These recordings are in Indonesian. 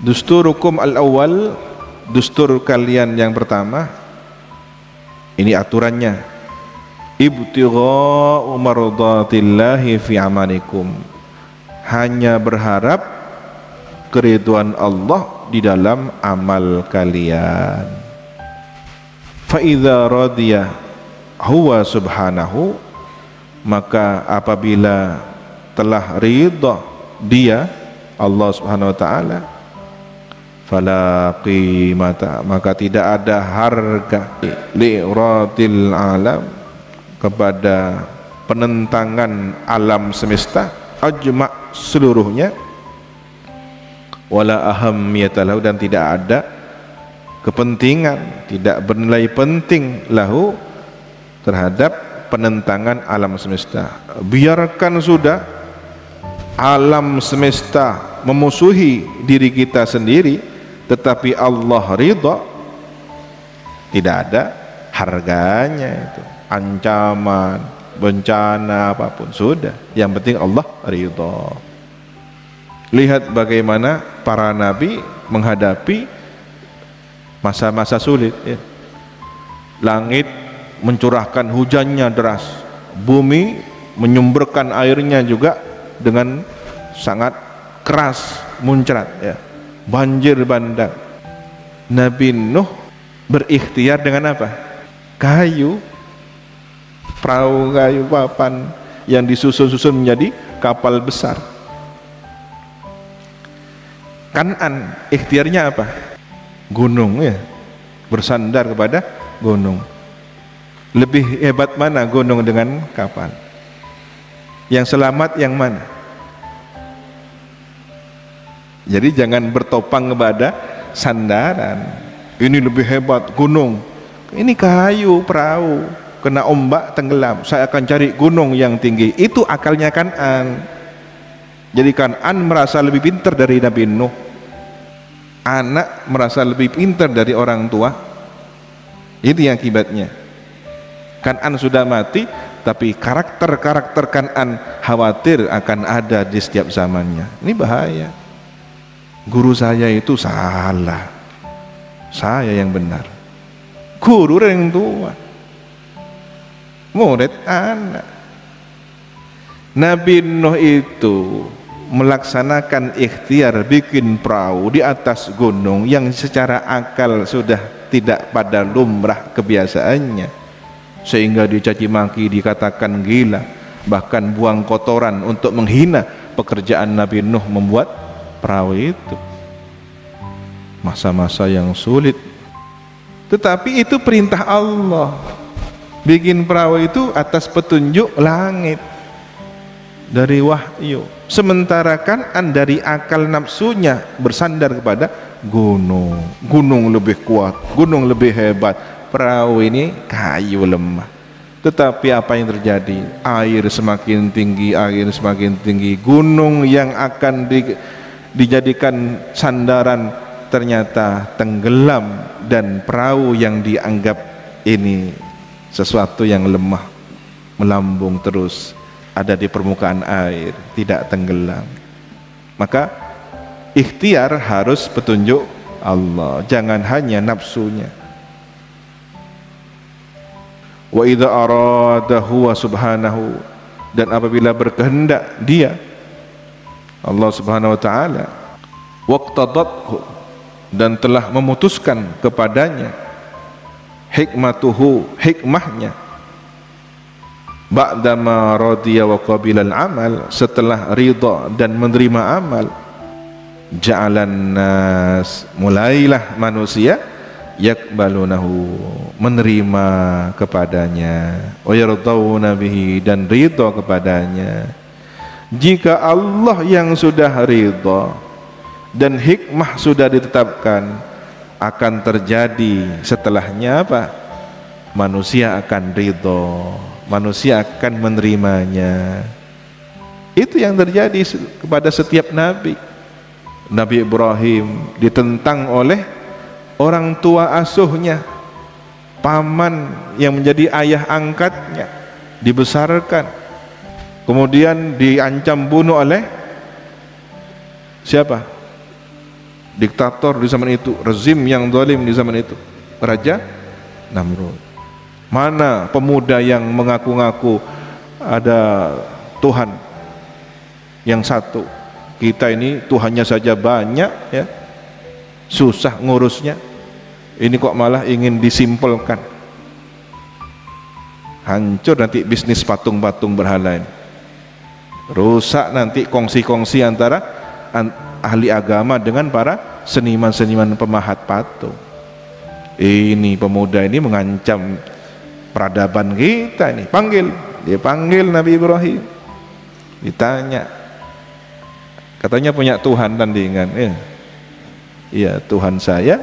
Dusturukum al-awwal, dustur kalian yang pertama, ini aturannya, ibtigha'u mardatillahi fi amalikum, hanya berharap keridhaan Allah di dalam amal kalian. Fa idza radiya huwa subhanahu, maka apabila telah ridha dia Allah subhanahu wa ta'ala, fala qimata, maka tidak ada harga li'radil alam, kepada penentangan alam semesta ajma' seluruhnya, wala ahammiyatalahu, dan tidak ada kepentingan, tidak bernilai penting lahu, terhadap penentangan alam semesta. Biarkan sudah alam semesta memusuhi diri kita sendiri, tetapi Allah ridha, tidak ada harganya itu. Ancaman, bencana, apapun sudah, yang penting Allah ridha. Lihat bagaimana para nabi menghadapi masa-masa sulit ya. Langit mencurahkan hujannya deras, bumi menyumberkan airnya juga dengan sangat keras muncrat ya, banjir bandang. Nabi Nuh berikhtiar dengan apa? Kayu, perahu kayu papan yang disusun-susun menjadi kapal besar. Kan'an ikhtiarnya apa? Gunung ya, bersandar kepada gunung. Lebih hebat mana gunung dengan kapal? Yang selamat yang mana? Jadi jangan bertopang kepada sandaran. Ini lebih hebat gunung, ini kayu perahu, kena ombak tenggelam, saya akan cari gunung yang tinggi. Itu akalnya Kan'an. Jadi Kan'an merasa lebih pintar dari Nabi Nuh. Anak merasa lebih pintar dari orang tua. Itu yang akibatnya. Kan'an sudah mati, tapi karakter-karakter Kan'an khawatir akan ada di setiap zamannya. Ini bahaya. Guru saya itu salah, saya yang benar. Guru yang tua, murid anak. Nabi Nuh itu melaksanakan ikhtiar bikin perahu di atas gunung yang secara akal sudah tidak pada lumrah kebiasaannya, sehingga dicaci maki, dikatakan gila, bahkan buang kotoran untuk menghina pekerjaan Nabi Nuh membuat perahu itu. Masa-masa yang sulit, tetapi itu perintah Allah. Bikin perahu itu atas petunjuk langit dari wahyu. Sementara Kan'an dari akal nafsunya bersandar kepada gunung. Gunung lebih kuat, gunung lebih hebat, perahu ini kayu lemah. Tetapi apa yang terjadi? Air semakin tinggi, air semakin tinggi. Gunung yang akan dijadikan sandaran ternyata tenggelam, dan perahu yang dianggap ini sesuatu yang lemah melambung terus ada di permukaan air, tidak tenggelam. Maka ikhtiar harus petunjuk Allah, jangan hanya nafsunya. Wa idza arada huwa subhanahu, dan apabila berkehendak dia Allah subhanahu wa ta'ala, waqtadathu, dan telah memutuskan kepadanya, hikmatuhu, hikmahnya, ba'dama radiya wa qabilal amal, setelah ridha dan menerima amal, ja'alan nas, mulailah manusia, yakbalunahu, menerima kepadanya, wa yardawna bihi, dan ridha kepadanya. Jika Allah yang sudah ridha dan hikmah sudah ditetapkan, akan terjadi setelahnya apa? Manusia akan ridha, manusia akan menerimanya. Itu yang terjadi kepada setiap nabi. Nabi Ibrahim ditentang oleh orang tua asuhnya, paman yang menjadi ayah angkatnya, dibesarkan, kemudian diancam bunuh oleh siapa? diktator di zaman itu, rezim yang zalim di zaman itu, Raja Namrud. Mana pemuda yang mengaku-ngaku ada Tuhan yang satu? Kita ini Tuhannya saja banyak ya, susah ngurusnya, ini kok malah ingin disimpelkan. Hancur nanti bisnis patung-patung berhala ini, rusak nanti kongsi-kongsi antara ahli agama dengan para seniman-seniman pemahat patung. Ini pemuda ini mengancam peradaban kita ini. Dia panggil Nabi Ibrahim, ditanya, katanya punya Tuhan tandingan. Iya, Tuhan saya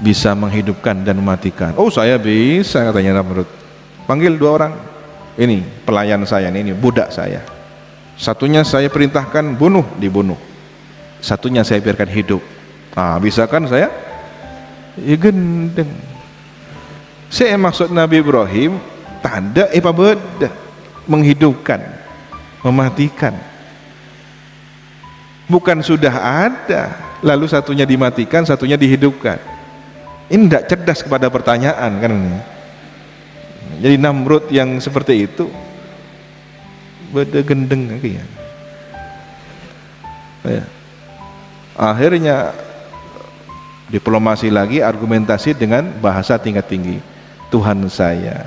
bisa menghidupkan dan mematikan. Oh, saya bisa, katanya Namrud. Panggil 2 orang, ini pelayan saya, ini budak saya. Satunya saya perintahkan bunuh, dibunuh. Satunya saya biarkan hidup. Bisa kan saya? Ya gendeng. Saya maksud Nabi Ibrahim tanda beda, menghidupkan, mematikan. Bukan sudah ada lalu satunya dimatikan, satunya dihidupkan. Ini tidak cerdas kepada pertanyaan kan. Jadi Namrud yang seperti itu beda gendeng ya. Akhirnya diplomasi lagi, argumentasi dengan bahasa tingkat tinggi. Tuhan saya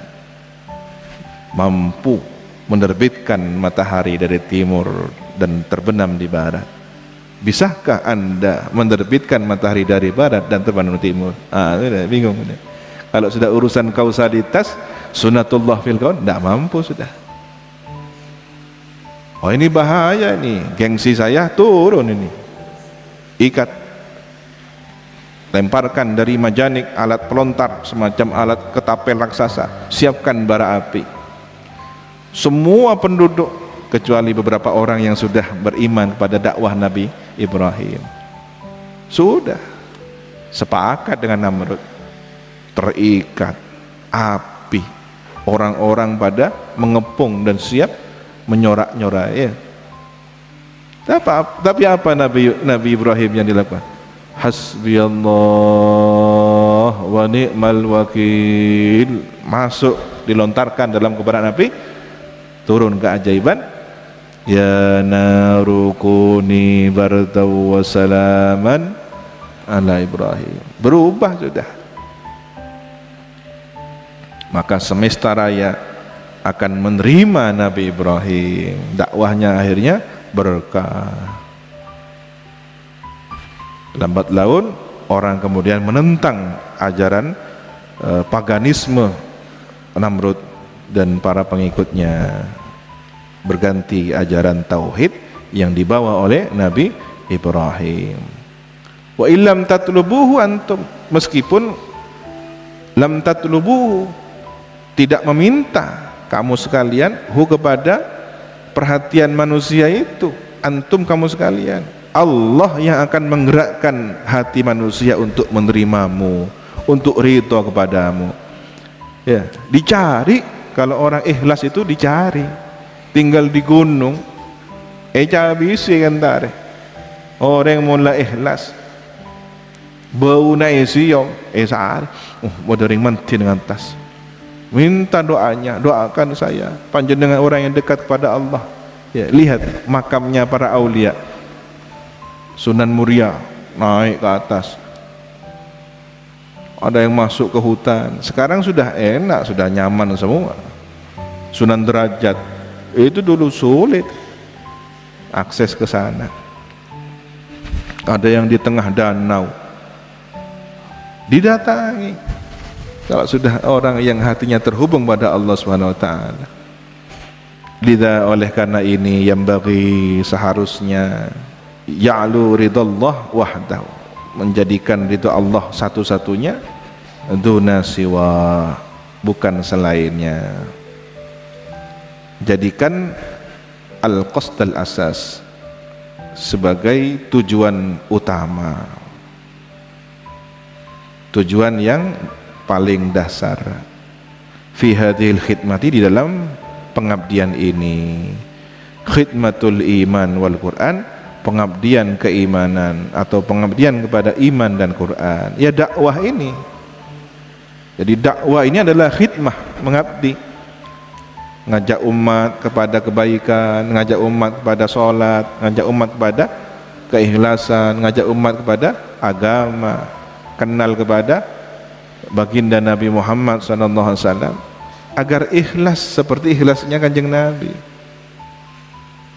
mampu menerbitkan matahari dari timur dan terbenam di barat. Bisakah Anda menerbitkan matahari dari barat dan terbenam di timur? Sudah bingung. Kalau sudah urusan kausalitas, sunatullah fil kaun, tidak mampu sudah. Oh, ini bahaya nih, gengsi saya turun ini. Ikat, lemparkan dari majanik alat pelontar semacam alat ketapel raksasa, siapkan bara api. Semua penduduk kecuali beberapa orang yang sudah beriman kepada dakwah Nabi Ibrahim sudah sepakat dengan Namrud. Terikat api, orang-orang pada mengepung dan siap menyorak-nyorak ya. Tapi apa Nabi Ibrahim yang dilakukan? Hasbiyallah wa ni'mal wakil. Masuk, dilontarkan dalam kobaran api, turun keajaiban. Ya narukuni bardaw wa salaman ala Ibrahim. Berubah sudah. Maka semesta raya akan menerima Nabi Ibrahim. Dakwahnya akhirnya berkah. Lambat laun orang kemudian menentang ajaran paganisme Namrud dan para pengikutnya, berganti ajaran tauhid yang dibawa oleh Nabi Ibrahim. Wa illam tatlubuhu antum, meskipun lam tatlubuhu, tidak meminta kamu sekalian hu kepada perhatian manusia itu, antum kamu sekalian. Allah yang akan menggerakkan hati manusia untuk menerimamu, untuk ridho kepadamu. Ya, dicari. Kalau orang ikhlas itu dicari. Tinggal di gunung, cabisi kan tare. Orang mula ikhlas, bau naisiyo, sehari, modering menti dengan tas. Minta doanya, doakan saya, panjenengan orang yang dekat kepada Allah. Ya, lihat makamnya para aulia. Sunan Muria naik ke atas, ada yang masuk ke hutan. Sekarang sudah enak, sudah nyaman semua. Sunan Derajat itu dulu sulit akses ke sana. Ada yang di tengah danau, didatangi. Kalau sudah orang yang hatinya terhubung pada Allah Subhanahu wa taala. Lidah oleh karena ini yang bagi seharusnya ya'lu ridallah wahdahu, menjadikan ridho Allah satu-satunya, duna siwa, bukan selainnya. Jadikan al-qasd al-asas sebagai tujuan utama, tujuan yang paling dasar fi hadhil khidmati, di dalam pengabdian ini, khidmatul iman wal Quran pengabdian keimanan atau pengabdian kepada iman dan Quran, ya dakwah ini. Jadi dakwah ini adalah khidmah, mengabdi, ngajak umat kepada kebaikan, ngajak umat kepada sholat, ngajak umat kepada keikhlasan, ngajak umat kepada agama, kenal kepada baginda Nabi Muhammad SAW agar ikhlas seperti ikhlasnya Kanjeng Nabi.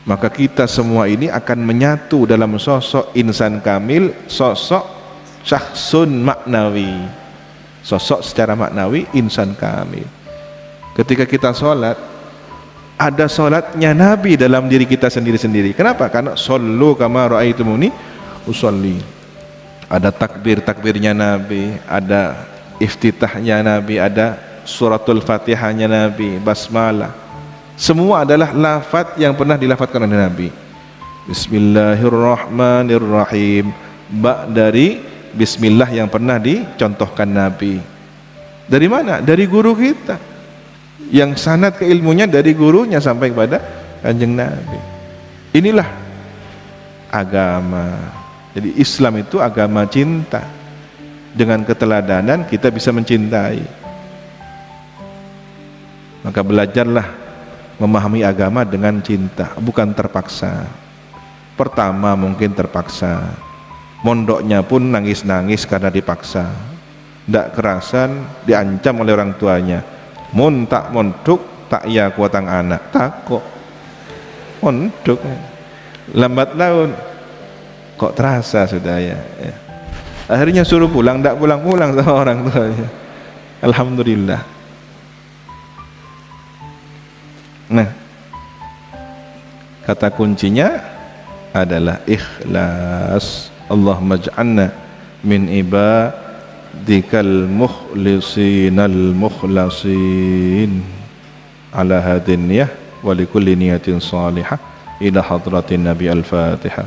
Maka kita semua ini akan menyatu dalam sosok insan kamil, sosok syakhsun maknawi, sosok secara maknawi insan kamil. Ketika kita sholat, ada sholatnya Nabi dalam diri kita sendiri-sendiri. Kenapa? Karena shollu kama ra'aitumuni usolli. Ada takbir-takbirnya Nabi, ada iftitahnya Nabi, ada suratul fatihahnya Nabi, basmalah. Semua adalah lafaz yang pernah dilafatkan oleh Nabi. Bismillahirrahmanirrahim. Ba dari bismillah yang pernah dicontohkan Nabi. Dari mana? Dari guru kita, yang sanad ke ilmunya dari gurunya sampai kepada Kanjeng Nabi. Inilah agama. Jadi Islam itu agama cinta. Dengan keteladanan kita bisa mencintai. Maka belajarlah memahami agama dengan cinta, bukan terpaksa. Pertama mungkin terpaksa, mondoknya pun nangis-nangis karena dipaksa, ndak kerasan diancam oleh orang tuanya, mun tak mondok tak ya kuatang anak, takut mondok lambat laun kok terasa sudah ya. Akhirnya suruh pulang, ndak pulang-pulang sama orang tuanya. Alhamdulillah. Nah, kata kuncinya adalah ikhlas. Allahumma ij'alna min ibadikal mukhlisinal mukhlasin ala hadin niyah wa likulli niyatin salihah ila hadratin Nabi. Al-Fatihah.